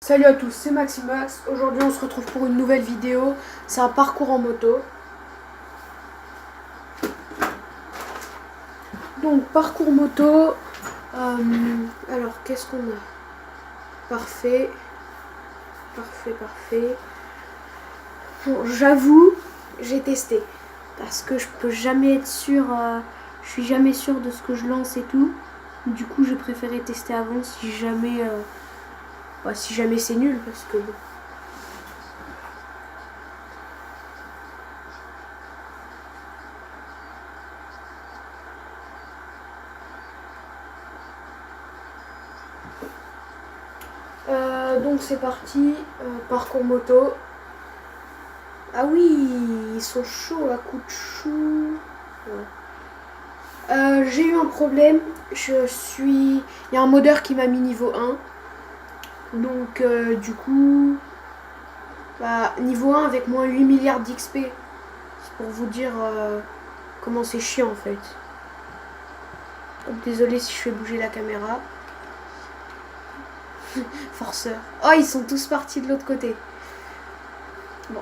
Salut à tous, c'est Maximax. Aujourd'hui on se retrouve pour une nouvelle vidéo. C'est un parcours en moto. Donc parcours moto. Alors qu'est-ce qu'on a? Parfait. Parfait. Bon, j'avoue, j'ai testé. Parce que je peux jamais être sûr. Je suis jamais sûr de ce que je lance et tout. Du coup j'ai préféré tester avant si jamais c'est nul parce que bon. Donc c'est parti, parcours moto. Ah oui, ils sont chauds à coups de chou. Ouais. J'ai eu un problème. Il y a un modeur qui m'a mis niveau 1. Donc du coup, niveau 1 avec moins 8 milliards d'XP. C'est pour vous dire comment c'est chiant en fait. Désolé si je fais bouger la caméra. Forceur. Oh, ils sont tous partis de l'autre côté. Bon.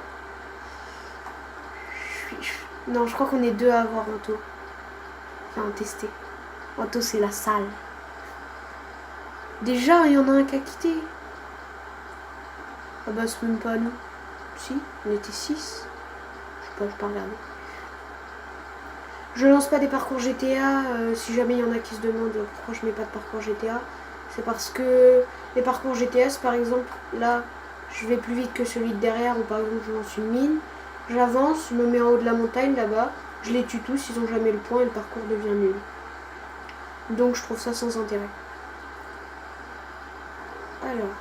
Non, je crois qu'on est deux à avoir Anto. Enfin, tester. Anto, c'est la salle. Déjà, il y en a un qui a quitté. Ah bah, c'est même pas nous. Si, on était 6. Je sais pas, je peux regarder. Je lance pas des parcours GTA. Si jamais il y en a qui se demandent pourquoi je mets pas de parcours GTA, c'est parce que les parcours GTS, par exemple, là, je vais plus vite que celui de derrière, ou par exemple, je lance une mine. J'avance, je me mets en haut de la montagne là-bas, je les tue tous, ils ont jamais le point et le parcours devient nul. Donc je trouve ça sans intérêt. Alors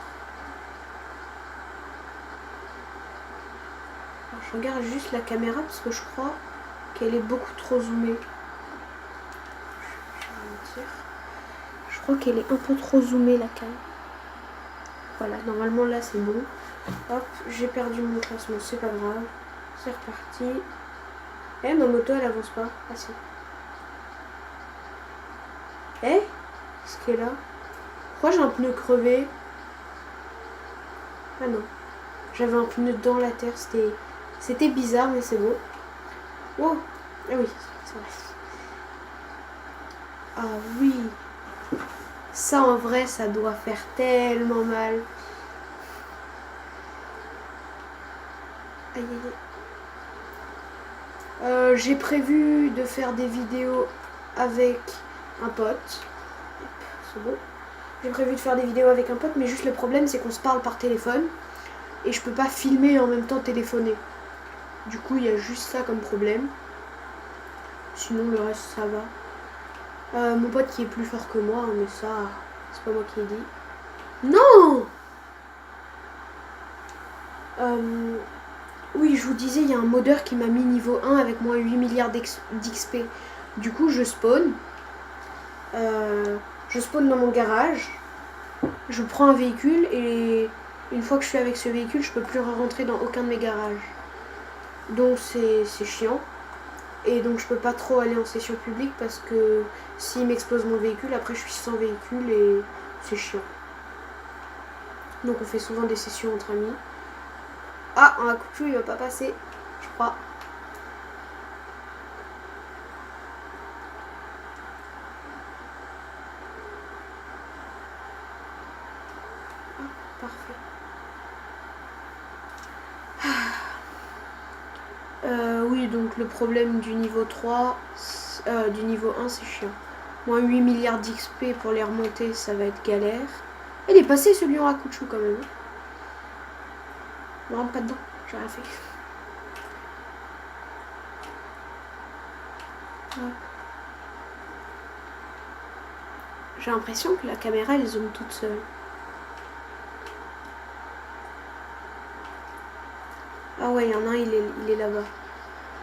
je regarde juste la caméra parce que je crois qu'elle est beaucoup trop zoomée. Je crois qu'elle est un peu trop zoomée la caméra. Voilà, normalement là c'est bon. Hop, j'ai perdu mon classement, c'est pas grave. C'est reparti. Eh, ma moto elle avance pas. Ah si. Eh, qu'est-ce qu'elle est là? Pourquoi j'ai un pneu crevé? Ah non. J'avais un pneu dans la terre, c'était bizarre mais c'est bon. Wow. Ah oui, c'est vrai. Ah oui. Ça en vrai, ça doit faire tellement mal. Aïe aïe. J'ai prévu de faire des vidéos avec un pote. C'est bon. J'ai prévu de faire des vidéos avec un pote, mais juste le problème c'est qu'on se parle par téléphone et je peux pas filmer et en même temps téléphoner. Du coup, il y a juste ça comme problème. Sinon, le reste ça va. Mon pote qui est plus fort que moi, mais ça, c'est pas moi qui ai dit. Non. Oui, je vous disais, il y a un modeur qui m'a mis niveau 1 avec moins 8 milliards d'XP. Du coup, je spawn. Je spawn dans mon garage. Je prends un véhicule et une fois que je suis avec ce véhicule, je peux plus rentrer dans aucun de mes garages. Donc c'est chiant. Et donc je peux pas trop aller en session publique parce que s'il m'explose mon véhicule, après je suis sans véhicule et c'est chiant. Donc on fait souvent des sessions entre amis. Ah, un coup de chou, il va pas passer, je crois. Ah, parfait. Oui, donc le problème du niveau 3, du niveau 1, c'est chiant. Moins 8 milliards d'XP pour les remonter, ça va être galère. Il est passé ce lion à coup de chou quand même. Ne rentre pas dedans, j'ai rien fait. J'ai l'impression que la caméra elle zoome toute seule. Ah ouais, il y en a un, il est là-bas.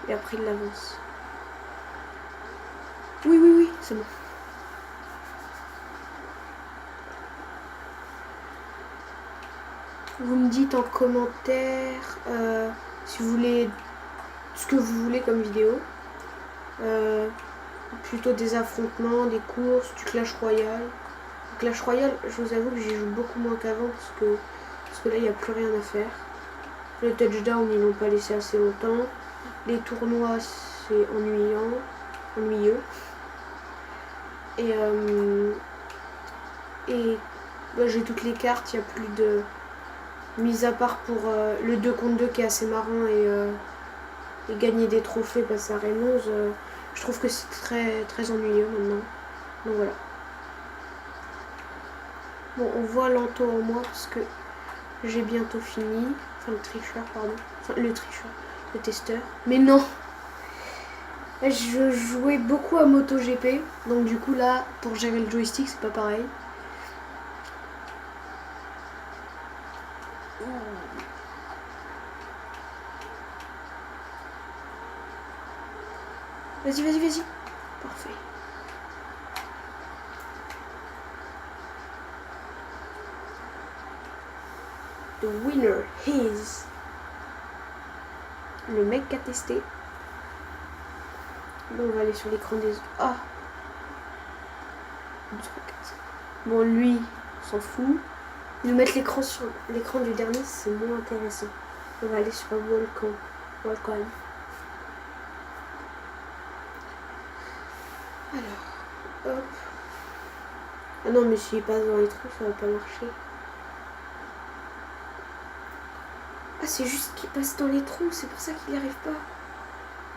Et après il l'avance. Oui, c'est bon. Vous me dites en commentaire si vous voulez ce que vous voulez comme vidéo. Plutôt des affrontements, des courses, du Clash Royale. Le Clash Royale, je vous avoue que j'y joue beaucoup moins qu'avant parce parce que là, il n'y a plus rien à faire. Le touchdown, ils l'ont pas laissé assez longtemps. Les tournois, c'est ennuyeux. Et bah, j'ai toutes les cartes, il n'y a plus de... Mis à part pour le 2 contre 2 qui est assez marrant et gagner des trophées passer à Raymond, je trouve que c'est très, très ennuyeux maintenant. Donc voilà. Bon, on voit Lanto en moi parce que j'ai bientôt fini. Enfin, le tricheur, pardon. Enfin, le tricheur, le testeur. Mais non! Je jouais beaucoup à MotoGP. Donc du coup, là, pour gérer le joystick, c'est pas pareil. Vas-y, vas-y, vas-y. Parfait. The winner is... Le mec qui a testé. Bon, on va aller sur l'écran des... Ah! Bon, lui, on s'en fout. Nous mettre l'écran sur l'écran du dernier, c'est moins intéressant. On va aller sur Volcan. Alors, hop. Ah non, mais s'il passe dans les trous, ça va pas marcher. Ah, c'est juste qu'il passe dans les trous, c'est pour ça qu'il n'y arrive pas.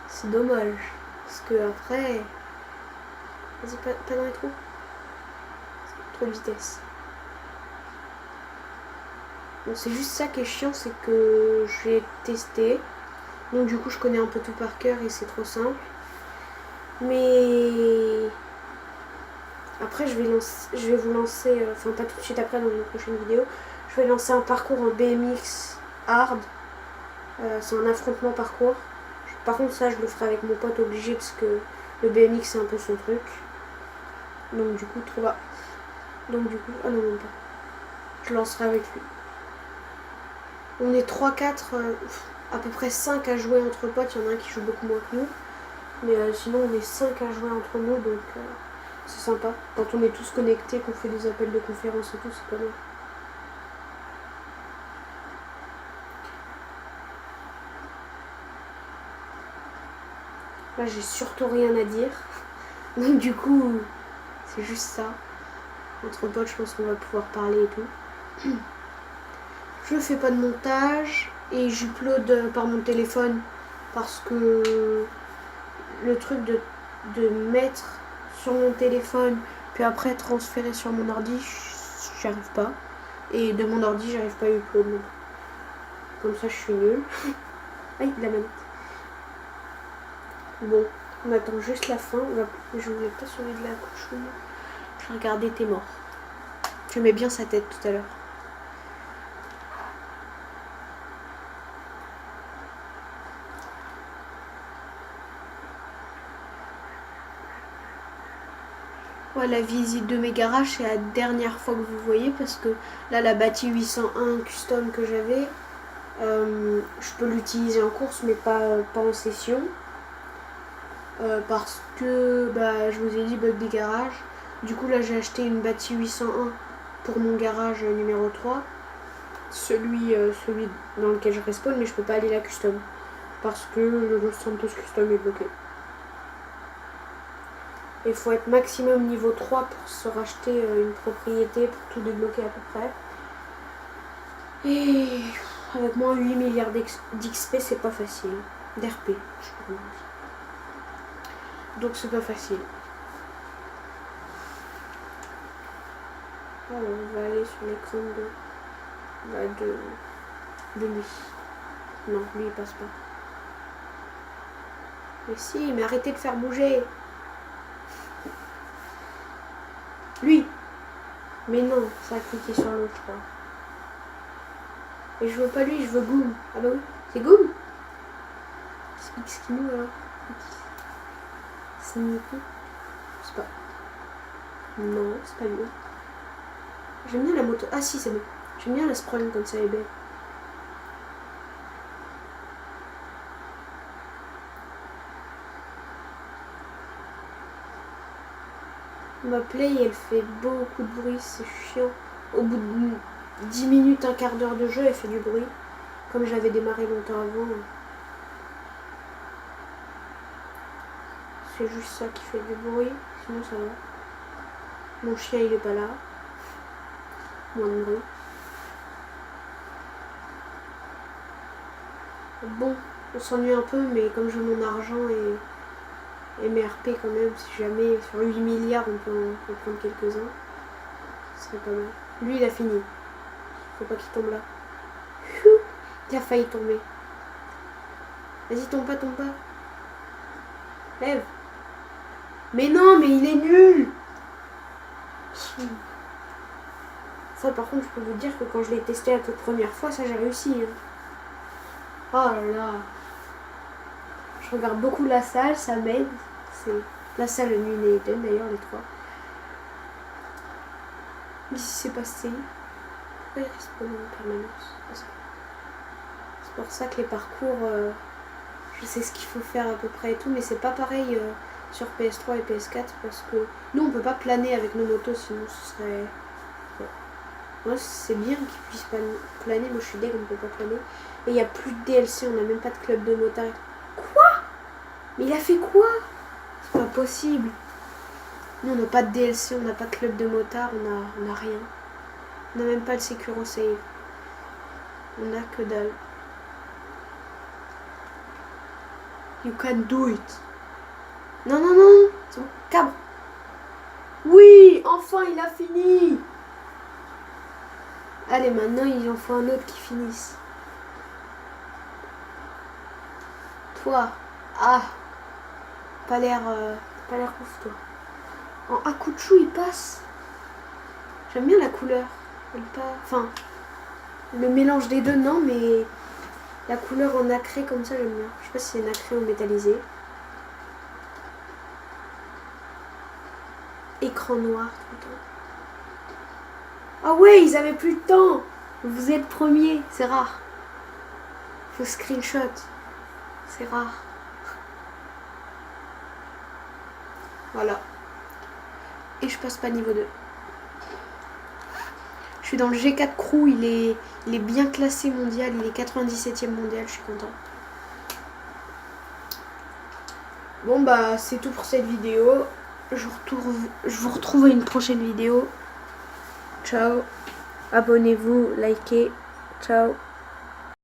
C'est dommage. Parce que après... Vas-y, pas dans les trous. Trop de vitesse. Bon, c'est juste ça qui est chiant, c'est que j'ai testé. Donc du coup, je connais un peu tout par cœur et c'est trop simple. Mais... Après, je vais vous lancer... Enfin, pas tout de suite après, dans une prochaine vidéo. Je vais lancer un parcours en BMX hard. C'est un affrontement parcours. Par contre, ça, je le ferai avec mon pote obligé parce que le BMX, c'est un peu son truc. Donc du coup, trop bas. Donc du coup... Ah non, même pas. Je lancerai avec lui. On est 3-4, à peu près 5 à jouer entre potes. Il y en a un qui joue beaucoup moins que nous. Mais sinon, on est 5 à jouer entre nous. Donc c'est sympa. Quand on est tous connectés, qu'on fait des appels de conférence et tout, c'est pas mal. Là, j'ai surtout rien à dire. Donc du coup, c'est juste ça. Entre potes, je pense qu'on va pouvoir parler et tout. Je fais pas de montage et j'upload par mon téléphone parce que le truc de mettre sur mon téléphone puis après transférer sur mon ordi, j'y arrive pas. Et de mon ordi, j'arrive pas à upload. Comme ça, je suis nulle. Aïe, la manette. Bon, on attend juste la fin. Je voulais pas sauver de la couche. Je regardais T'es mort. J'aimais bien sa tête tout à l'heure. Ouais, la visite de mes garages, c'est la dernière fois que vous voyez parce que là, la Bati 801 custom que j'avais, je peux l'utiliser en course mais pas en session. Parce que bah, je vous ai dit bug des garages. Du coup là j'ai acheté une Bati 801 pour mon garage numéro 3. Celui dans lequel je respawn, mais je peux pas aller la custom. Parce que le Los Santos custom est bloqué. Il faut être maximum niveau 3 pour se racheter une propriété, pour tout débloquer à peu près. Et avec moins 8 milliards d'XP, c'est pas facile. D'RP, je sais pas comment on dit. Donc c'est pas facile. Alors on va aller sur l'écran de lui. Non, lui il passe pas. Mais si, mais arrêtez de faire bouger. Lui. Mais non, ça a cliqué sur l'autre, je crois. Et je veux pas lui, je veux Goom. Ah bah oui, c'est Goom. C'est X qui nous alors. C'est Nico. Je sais pas. Non, c'est pas lui. J'aime bien la moto. Ah si, c'est bon. J'aime bien la sprawl comme ça, elle est belle. Ma play, elle fait beaucoup de bruit, c'est chiant. Au bout 10 minutes, un quart d'heure de jeu, elle fait du bruit. Comme j'avais démarré longtemps avant. C'est juste ça qui fait du bruit. Sinon ça va. Mon chien il est pas là. Moins de bruit. Bon, on s'ennuie un peu, mais comme j'ai mon argent et mes RP quand même, si jamais sur 8 milliards on peut en prendre quelques-uns, ce serait pas mal. Lui il a fini. Faut pas qu'il tombe là. Il a failli tomber. Vas-y, tombe pas, tombe pas. Lève. Mais non, mais il est nul. Ça par contre je peux vous dire que quand je l'ai testé la toute première fois, ça j'ai réussi. Hein. Oh là là. Je regarde beaucoup la salle, ça m'aide. C'est la salle Nune et Eden d'ailleurs, les trois. Ici c'est passé. Pourquoi il reste pas en permanence? C'est pour ça que les parcours, je sais ce qu'il faut faire à peu près et tout, mais c'est pas pareil sur PS3 et PS4 parce que nous on peut pas planer avec nos motos, sinon ce serait... Moi c'est bien qu'ils puissent pas planer, moi je suis deg, on ne peut pas planer. Et il n'y a plus de DLC, on n'a même pas de club de motard. Quoi? Mais il a fait quoi? C'est pas possible. Nous on n'a pas de DLC, on n'a pas de club de motard, on a rien. On n'a même pas le Securo Save. On a que dalle. You can do it. Non, non, non. C'est bon. Cabre. Oui, enfin il a fini. Allez, maintenant il en faut un autre qui finisse. Toi. Ah. Pas l'air ouf, toi. En Akuchu, il passe. J'aime bien la couleur. Elle pas... Enfin, le mélange des deux, non, mais la couleur en nacré comme ça, j'aime bien. Je sais pas si c'est nacré ou métallisé. Écran noir tout le temps. Ah ouais, ils avaient plus de temps. Vous êtes premier, c'est rare. Faut screenshot. C'est rare. Voilà. Et je passe pas niveau 2. Je suis dans le G4 Crew, il est bien classé mondial, il est 97e mondial, je suis content. Bon bah c'est tout pour cette vidéo. Je vous retrouve à une prochaine vidéo. Ciao. Abonnez-vous, likez. Ciao.